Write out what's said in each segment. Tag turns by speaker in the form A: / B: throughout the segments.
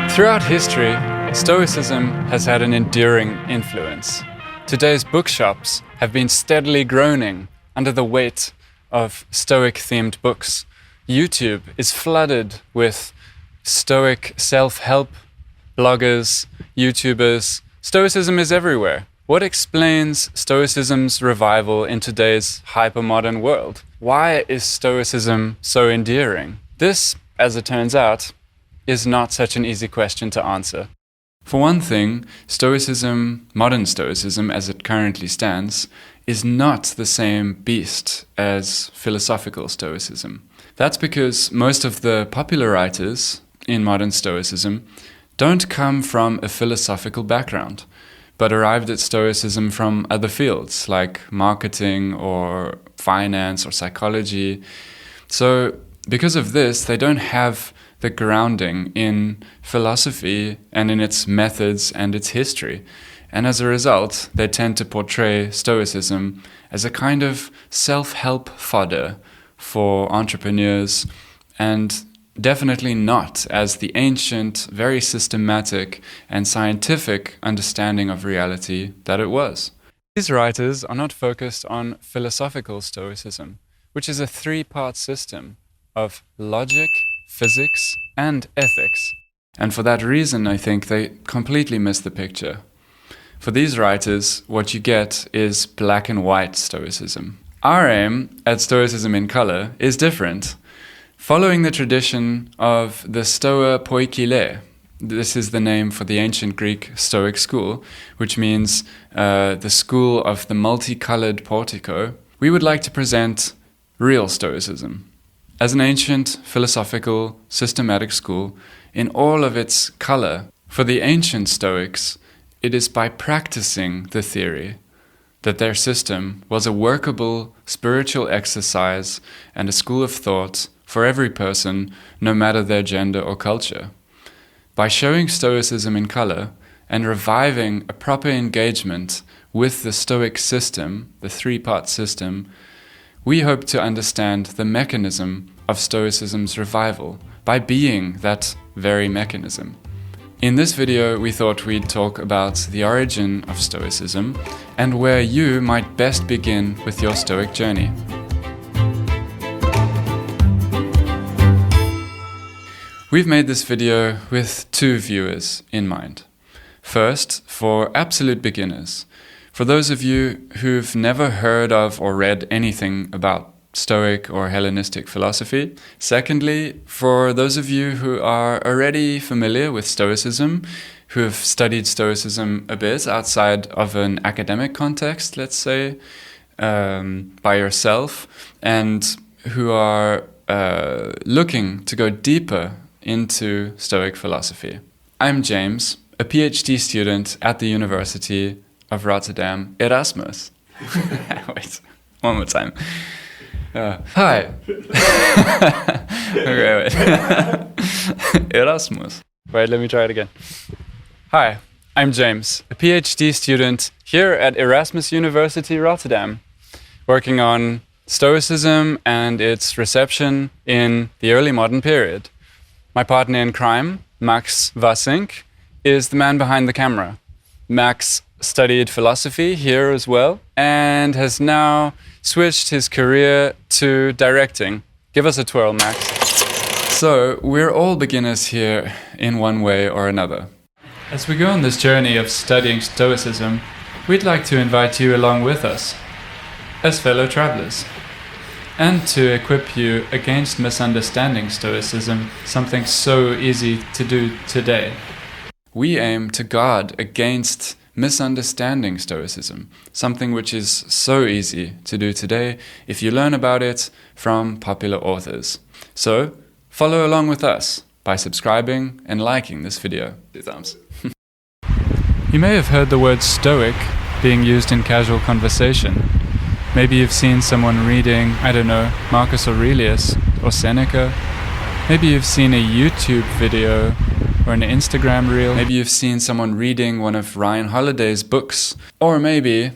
A: Throughout history, Stoicism has had an enduring influence. Today's bookshops have been steadily groaning under the weight of Stoic-themed books. YouTube is flooded with Stoic self-help bloggers, YouTubers. Stoicism is everywhere. What explains Stoicism's revival in today's hypermodern world? Why is Stoicism so endearing? This, as it turns out, is not such an easy question to answer. For one thing, Stoicism, modern Stoicism as it currently stands, is not the same beast as philosophical Stoicism. That's because most of the popular writers in modern Stoicism don't come from a philosophical background, but arrived at Stoicism from other fields like marketing or finance or psychology. So because of this, they don't have the grounding in philosophy and in its methods and its history. And as a result, they tend to portray Stoicism as a kind of self-help fodder for entrepreneurs, and definitely not as the ancient, very systematic and scientific understanding of reality that it was. These writers are not focused on philosophical Stoicism, which is a three-part system of logic, physics, and ethics. And for that reason, I think they completely miss the picture. For these writers, what you get is black and white Stoicism. Our aim at Stoicism in Color is different. Following the tradition of the Stoa Poikile, this is the name for the ancient Greek Stoic school, which means the school of the multicolored portico, we would like to present real Stoicism as an ancient, philosophical, systematic school in all of its color. For the ancient Stoics, it is by practicing the theory that their system was a workable spiritual exercise and a school of thought for every person, no matter their gender or culture. By showing Stoicism in color and reviving a proper engagement with the Stoic system, the three-part system, we hope to understand the mechanism of Stoicism's revival by being that very mechanism. In this video, we thought we'd talk about the origin of Stoicism and where you might best begin with your Stoic journey. We've made this video with two viewers in mind. First, for absolute beginners. For those of you who've never heard of or read anything about Stoic or Hellenistic philosophy. Secondly, for those of you who are already familiar with Stoicism, who have studied Stoicism a bit outside of an academic context, let's say, by yourself, and who are looking to go deeper into Stoic philosophy. I'm James, a PhD student at the University of Rotterdam, Erasmus. Wait, one more time. Hi. Okay, wait. Erasmus. Wait, let me try it again. Hi, I'm James, a PhD student here at Erasmus University, Rotterdam, working on Stoicism and its reception in the early modern period. My partner in crime, Max Vasink, is the man behind the camera. Max studied philosophy here as well and has now switched his career to directing. Give us a twirl, Max. So, we're all beginners here in one way or another. As we go on this journey of studying Stoicism, we'd like to invite you along with us as fellow travelers, and to equip you against misunderstanding Stoicism, something so easy to do today. We aim to guard against misunderstanding Stoicism, something which is so easy to do today if you learn about it from popular authors. So, follow along with us by subscribing and liking this video. 2 thumbs. You may have heard the word Stoic being used in casual conversation. Maybe you've seen someone reading, I don't know, Marcus Aurelius or Seneca. Maybe you've seen a YouTube video or an Instagram reel. Maybe you've seen someone reading one of Ryan Holiday's books. Or maybe,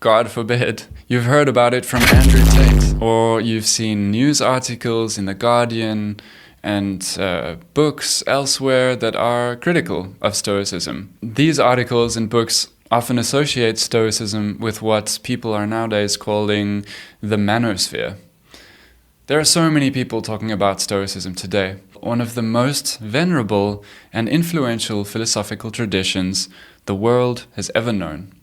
A: God forbid, you've heard about it from Andrew Tate, or you've seen news articles in The Guardian and books elsewhere that are critical of Stoicism. These articles and books often associate Stoicism with what people are nowadays calling the manosphere. There are so many people talking about Stoicism today, one of the most venerable and influential philosophical traditions the world has ever known.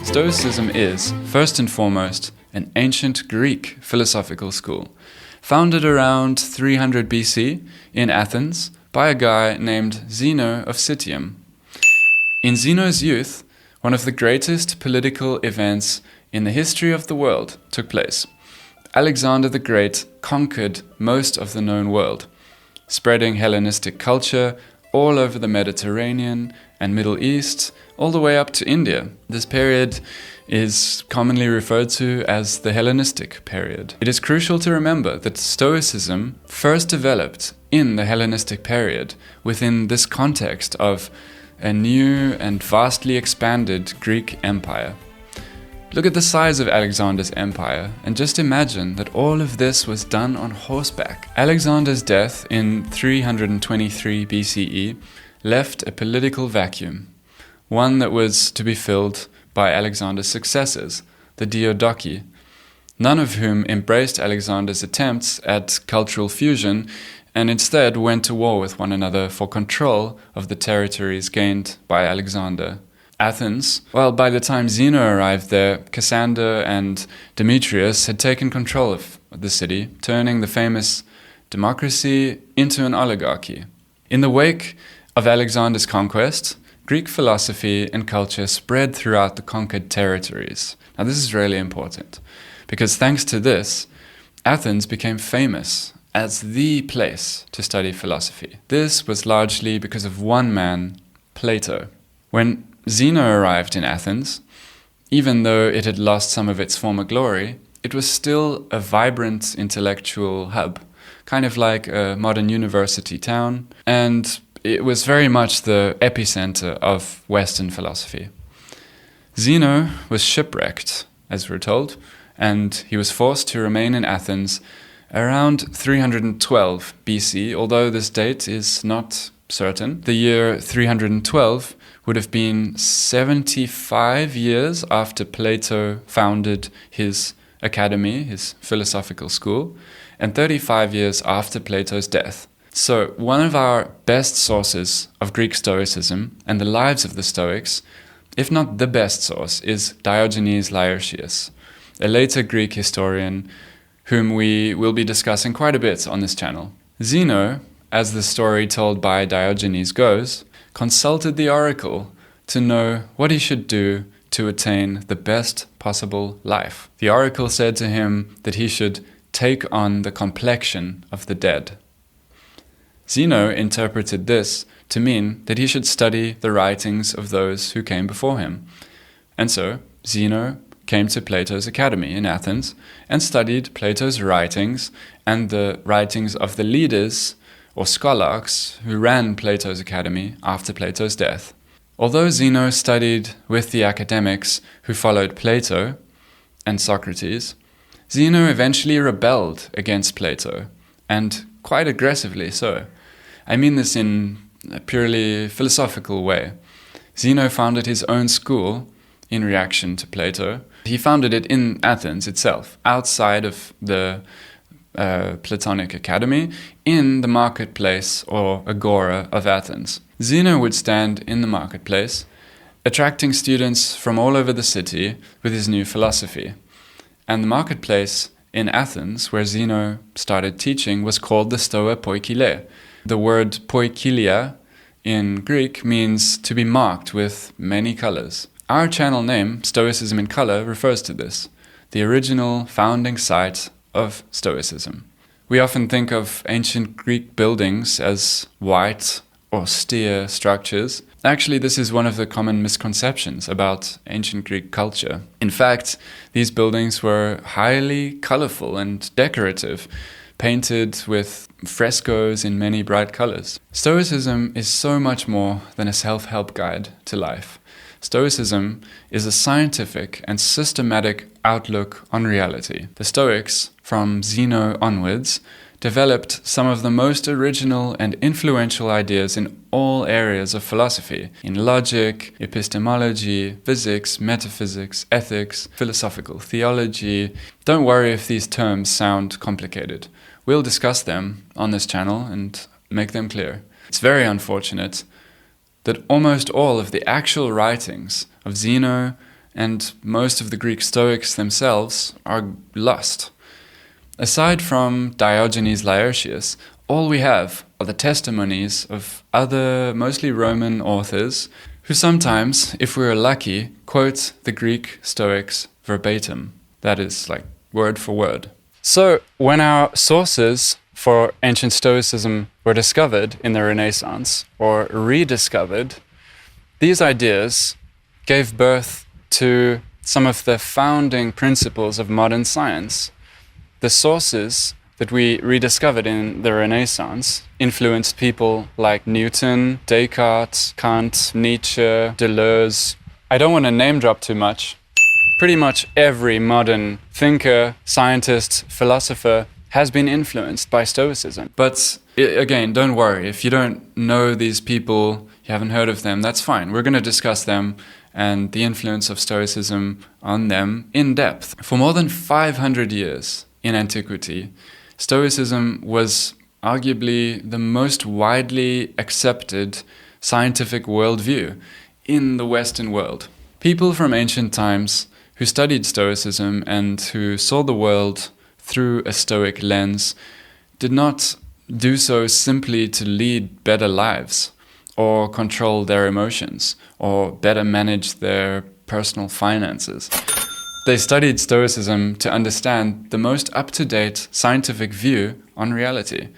A: Stoicism is, first and foremost, an ancient Greek philosophical school, founded around 300 BC in Athens by a guy named Zeno of Citium. In Zeno's youth, one of the greatest political events in the history of the world took place. Alexander the Great conquered most of the known world, spreading Hellenistic culture all over the Mediterranean and Middle East, all the way up to India. This period is commonly referred to as the Hellenistic period. It is crucial to remember that Stoicism first developed in the Hellenistic period within this context of a new and vastly expanded Greek empire. Look at the size of Alexander's empire and just imagine that all of this was done on horseback. Alexander's death in 323 BCE left a political vacuum, one that was to be filled by Alexander's successors, the Diadochi, none of whom embraced Alexander's attempts at cultural fusion and instead went to war with one another for control of the territories gained by Alexander. Athens, well, by the time Zeno arrived there, Cassander and Demetrius had taken control of the city, turning the famous democracy into an oligarchy. In the wake of Alexander's conquest, Greek philosophy and culture spread throughout the conquered territories. Now, this is really important, because thanks to this, Athens became famous as the place to study philosophy. This was largely because of one man, Plato. When Zeno arrived in Athens, even though it had lost some of its former glory, it was still a vibrant intellectual hub, kind of like a modern university town, and it was very much the epicenter of Western philosophy. Zeno was shipwrecked, as we're told, and he was forced to remain in Athens around 312 BC, although this date is not certain. The year 312 would have been 75 years after Plato founded his academy, his philosophical school, and 35 years after Plato's death. So one of our best sources of Greek Stoicism and the lives of the Stoics, if not the best source, is Diogenes Laertius, a later Greek historian whom we will be discussing quite a bit on this channel. Zeno, as the story told by Diogenes goes, consulted the oracle to know what he should do to attain the best possible life. The oracle said to him that he should take on the complexion of the dead. Zeno interpreted this to mean that he should study the writings of those who came before him. And so Zeno came to Plato's academy in Athens and studied Plato's writings and the writings of the leaders or scholarchs who ran Plato's academy after Plato's death. Although Zeno studied with the academics who followed Plato and Socrates, Zeno eventually rebelled against Plato, and quite aggressively so. I mean this in a purely philosophical way. Zeno founded his own school in reaction to Plato. He founded it in Athens itself, outside of the Platonic Academy, in the marketplace or agora of Athens. Zeno would stand in the marketplace, attracting students from all over the city with his new philosophy. And the marketplace in Athens, where Zeno started teaching, was called the Stoa Poikile. The word poikilia in Greek means to be marked with many colors. Our channel name, Stoicism in Color, refers to this, the original founding site of Stoicism. We often think of ancient Greek buildings as white, austere structures. Actually, this is one of the common misconceptions about ancient Greek culture. In fact, these buildings were highly colorful and decorative, painted with frescoes in many bright colors. Stoicism is so much more than a self-help guide to life. Stoicism is a scientific and systematic outlook on reality. The Stoics, from Zeno onwards, developed some of the most original and influential ideas in all areas of philosophy, in logic, epistemology, physics, metaphysics, ethics, philosophical theology. Don't worry if these terms sound complicated. We'll discuss them on this channel and make them clear. It's very unfortunate that almost all of the actual writings of Zeno and most of the Greek Stoics themselves are lost. Aside from Diogenes Laertius, all we have are the testimonies of other, mostly Roman authors, who sometimes, if we're lucky, quote the Greek Stoics verbatim. That is, like, word for word. So, when our sources for ancient Stoicism were discovered in the Renaissance, or rediscovered, these ideas gave birth to some of the founding principles of modern science. The sources that we rediscovered in the Renaissance influenced people like Newton, Descartes, Kant, Nietzsche, Deleuze. I don't want to name drop too much. Pretty much every modern thinker, scientist, philosopher has been influenced by Stoicism. But again, don't worry. If you don't know these people, you haven't heard of them, that's fine. We're going to discuss them and the influence of Stoicism on them in depth. For more than 500 years in antiquity, Stoicism was arguably the most widely accepted scientific worldview in the Western world. People from ancient times who studied Stoicism and who saw the world through a Stoic lens did not do so simply to lead better lives or control their emotions or better manage their personal finances. They studied Stoicism to understand the most up-to-date scientific view on reality,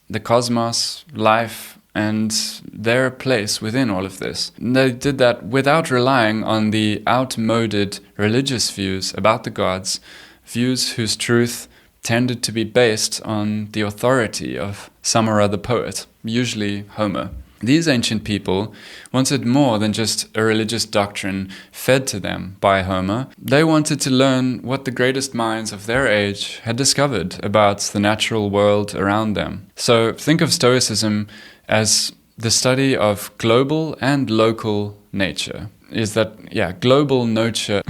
A: the cosmos, life, and their place within all of this. They did that without relying on the outmoded religious views about the gods, views whose truth tended to be based on the authority of some or other poet, usually Homer. These ancient people wanted more than just a religious doctrine fed to them by Homer. They wanted to learn what the greatest minds of their age had discovered about the natural world around them. So think of Stoicism as the study of global and local nature. Global nurture.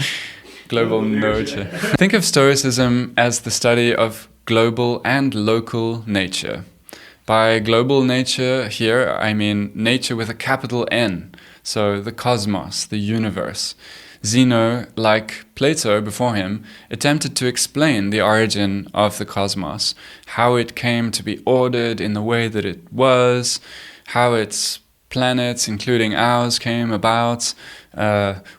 A: Global nurture. Think of Stoicism as the study of global and local nature. By global nature here, I mean nature with a capital N, so the cosmos, the universe. Zeno, like Plato before him, attempted to explain the origin of the cosmos, how it came to be ordered in the way that it was, how its planets, including ours, came about,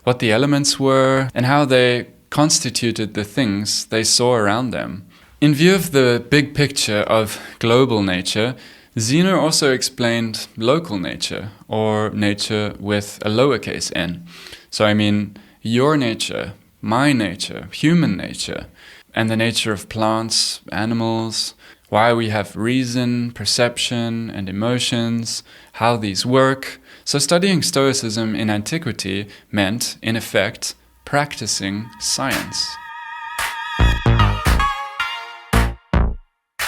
A: what the elements were, and how they constituted the things they saw around them. In view of the big picture of global nature, Zeno also explained local nature, or nature with a lowercase n. So I mean your nature, my nature, human nature, and the nature of plants, animals, why we have reason, perception, and emotions, how these work. So studying Stoicism in antiquity meant, in effect, practicing science.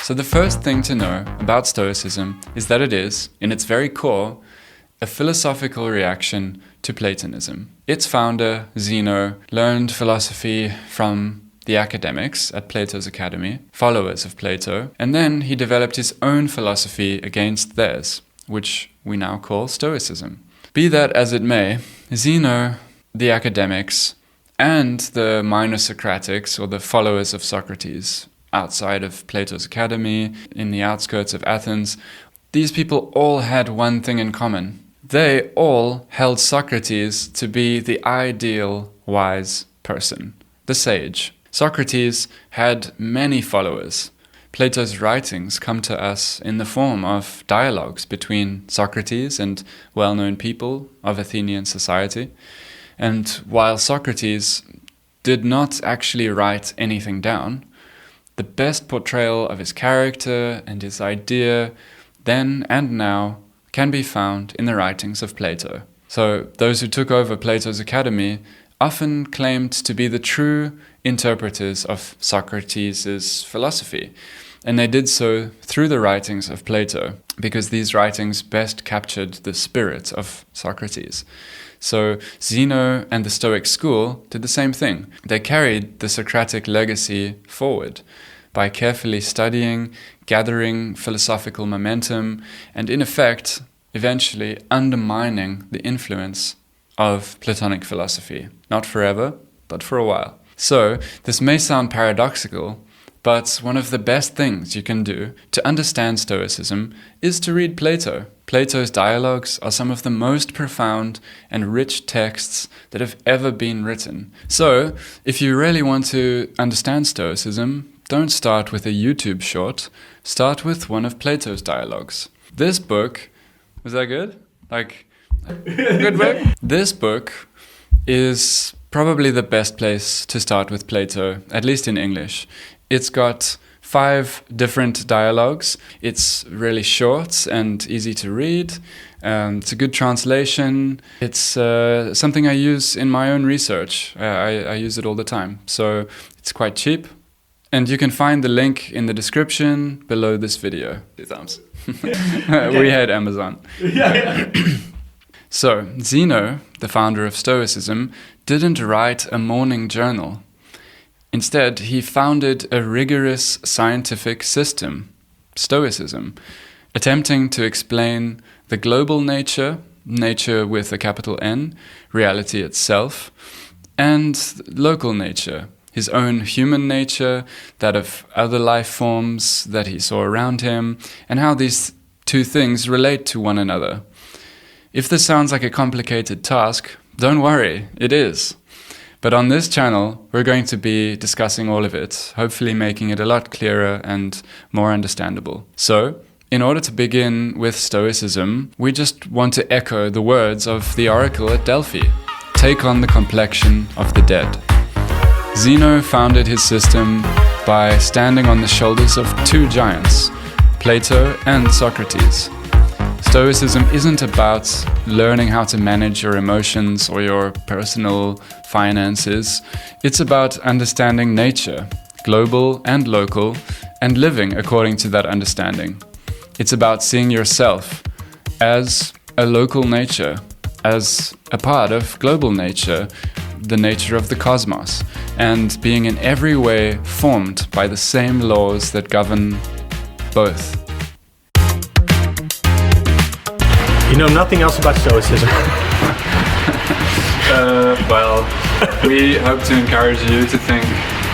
A: So the first thing to know about Stoicism is that it is, in its very core, a philosophical reaction to Platonism. Its founder, Zeno, learned philosophy from the academics at Plato's academy, followers of Plato, and then he developed his own philosophy against theirs, which we now call Stoicism. Be that as it may, Zeno, the academics, and the minor Socratics, or the followers of Socrates, outside of Plato's academy, in the outskirts of Athens, these people all had one thing in common. They all held Socrates to be the ideal wise person, the sage. Socrates had many followers. Plato's writings come to us in the form of dialogues between Socrates and well-known people of Athenian society. And while Socrates did not actually write anything down, The best portrayal of his character and his idea, then and now, can be found in the writings of Plato. So those who took over Plato's academy often claimed to be the true interpreters of Socrates' philosophy. And they did so through the writings of Plato, because these writings best captured the spirit of Socrates. So Zeno and the Stoic school did the same thing. They carried the Socratic legacy forward by carefully studying, gathering philosophical momentum, and in effect, eventually undermining the influence of Platonic philosophy. Not forever, but for a while. So this may sound paradoxical, but one of the best things you can do to understand Stoicism is to read Plato. Plato's dialogues are some of the most profound and rich texts that have ever been written. So, if you really want to understand Stoicism, don't start with a YouTube short, start with one of Plato's dialogues. This book, was that good? Good book? This book is probably the best place to start with Plato, at least in English. It's got 5 different dialogues. It's really short and easy to read. It's a good translation. It's something I use in my own research. I use it all the time. So it's quite cheap. And you can find the link in the description below this video. 2 thumbs. We had Amazon. So, Zeno, the founder of Stoicism, didn't write a morning journal. Instead, he founded a rigorous scientific system, Stoicism, attempting to explain the global nature with a capital N, reality itself, and local nature, his own human nature, that of other life forms that he saw around him, and how these 2 things relate to one another. If this sounds like a complicated task, don't worry, it is. But on this channel, we're going to be discussing all of it, hopefully making it a lot clearer and more understandable. So, in order to begin with Stoicism, we just want to echo the words of the oracle at Delphi. Take on the complexion of the dead. Zeno founded his system by standing on the shoulders of 2 giants, Plato and Socrates. Stoicism isn't about learning how to manage your emotions or your personal finances. It's about understanding nature, global and local, and living according to that understanding. It's about seeing yourself as a local nature, as a part of global nature, the nature of the cosmos, and being in every way formed by the same laws that govern both.
B: You know nothing else about Stoicism.
A: Well, we hope to encourage you to think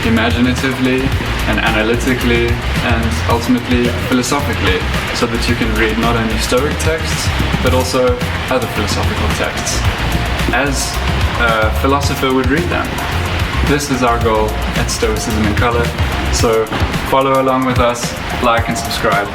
A: imaginatively and analytically and ultimately philosophically, so that you can read not only Stoic texts, but also other philosophical texts, as a philosopher would read them. This is our goal at Stoicism in Color, so follow along with us, like and subscribe.